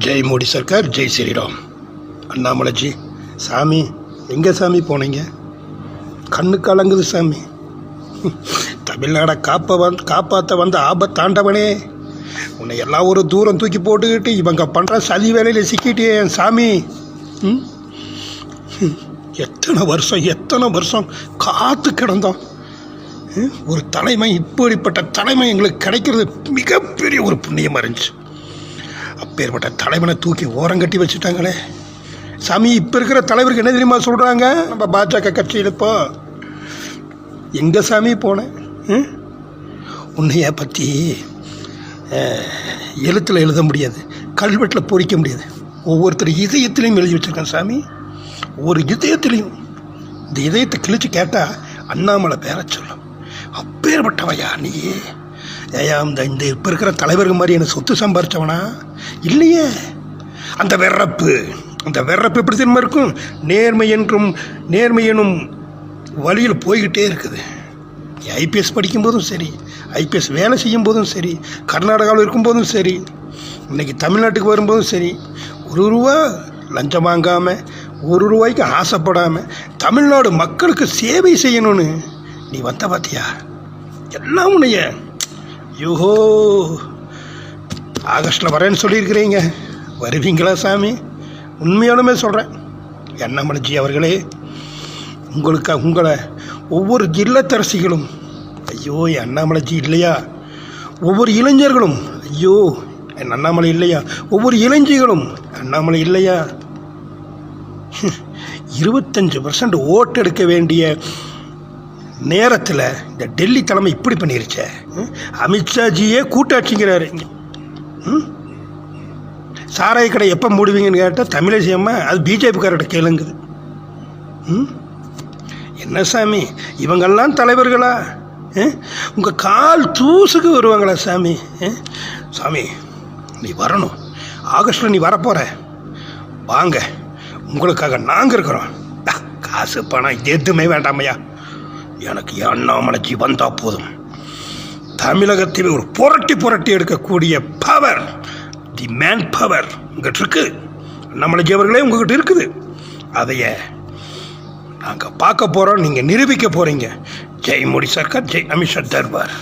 ஜெய் மோடி சர்க்கார், ஜெய் ஸ்ரீராம். அண்ணாமலைஜி, சாமி எங்கே சாமி போனீங்க? கண்ணு கலங்குது சாமி. தமிழ்நாடை காப்பாற்ற வந்த ஆபத்தாண்டவனே, உன்னை எல்லாம் ஒரு தூரம் தூக்கி போட்டுக்கிட்டு இவங்க பண்ணுற சதி வேலையில் சிக்கிட்டே என் சாமி. எத்தனை வருஷம் காத்து கிடந்தோம். ஒரு தலைமை, இப்படிப்பட்ட தலைமை எங்களுக்கு கிடைக்கிறது மிகப்பெரிய ஒரு புண்ணியமாக இருந்துச்சு. அப்பேற்பட்ட தலைவனை தூக்கி ஓரங்கட்டி வச்சுட்டாங்களே சாமி. இப்போ இருக்கிற தலைவருக்கு என்ன தெரியுமா சொல்கிறாங்க? நம்ம பாஜக கட்சியில் இப்போ எங்கே சாமி போனேன்? உன்னைய பற்றி எழுத்தில் எழுத முடியாது, கல்வெட்டில் பொறிக்க முடியாது. ஒவ்வொருத்தர் இதயத்திலையும் எழுதி வச்சுருக்கேன் சாமி. ஒவ்வொரு இதயத்திலையும். இந்த இதயத்தை கிழிச்சு கேட்டால் அண்ணாமலை பேர சொல்லும். அப்பேற்பட்டவையா நீ? ஏயா இந்த இப்போ இருக்கிற தலைவர்கள் மாதிரி எனக்கு சொத்து சம்பாரிச்சவனா இல்லையே. அந்த வெறப்பு எப்படி திரும்ப இருக்கும்? நேர்மை எனும் வழியில் போய்கிட்டே இருக்குது. ஐபிஎஸ் படிக்கும்போதும் சரி, ஐபிஎஸ் வேலை செய்யும் போதும் சரி, கர்நாடகாவில் இருக்கும்போதும் சரி, இன்றைக்கி தமிழ்நாட்டுக்கு வரும்போதும் சரி, ஒரு ரூபா லஞ்சம் வாங்காமல், ஒரு ரூபாய்க்கு ஆசைப்படாமல் தமிழ்நாடு மக்களுக்கு சேவை செய்யணும்னு நீ வந்த பார்த்தியா? எல்லாம் உன்னைய யோஹோ ஆகஸ்டில் வரேன்னு சொல்லியிருக்கிறீங்க. வருவீங்களா சாமி? உண்மையாலுமே சொல்கிறேன் அண்ணாமலைஜி அவர்களே, உங்களை ஒவ்வொரு இல்லத்தரசிகளும் ஐயோ என் அண்ணாமலைஜி இல்லையா, ஒவ்வொரு இளைஞர்களும் ஐயோ என் அண்ணாமலை இல்லையா, ஒவ்வொரு இளைஞர்களும் அண்ணாமலை இல்லையா. 25% ஓட்டு எடுக்க வேண்டிய நேரத்தில் இந்த டெல்லி தலைமை இப்படி பண்ணிருச்சே. அமித்ஷாஜியே கூட்டாட்சிங்கிறாரு. சாராய கடை எப்போ மூடுவீங்கன்னு கேட்டால் தமிழிசை அம்மா அது பிஜேபிக்கார்ட்ட கேளுங்குது. என்ன சாமி இவங்கெல்லாம் தலைவர்களா? உங்கள் கால் தூசுக்கு வருவாங்களா சாமி? சாமி நீ வரணும், ஆகஸ்டில் நீ வரப்போகிற, வாங்க, உங்களுக்காக நாங்கள் இருக்கிறோம். காசு பணம் இது எதுவுமே வேண்டாமையா, எனக்கு அண்ணாமலைஜி வந்தால் போதும். தமிழகத்தில் ஒரு புரட்டி எடுக்கக்கூடிய பவர், தி மேன் பவர் உங்கள்கிட்ட இருக்கு. அண்ணாமலைஜி அவர்களே உங்கள்கிட்ட இருக்குது. அதைய நாங்கள் பார்க்க போகிறோம், நீங்கள் நிரூபிக்க போகிறீங்க. ஜெய் மோடி சர்க்கார், ஜெய் அமித்ஷா தர்பார்.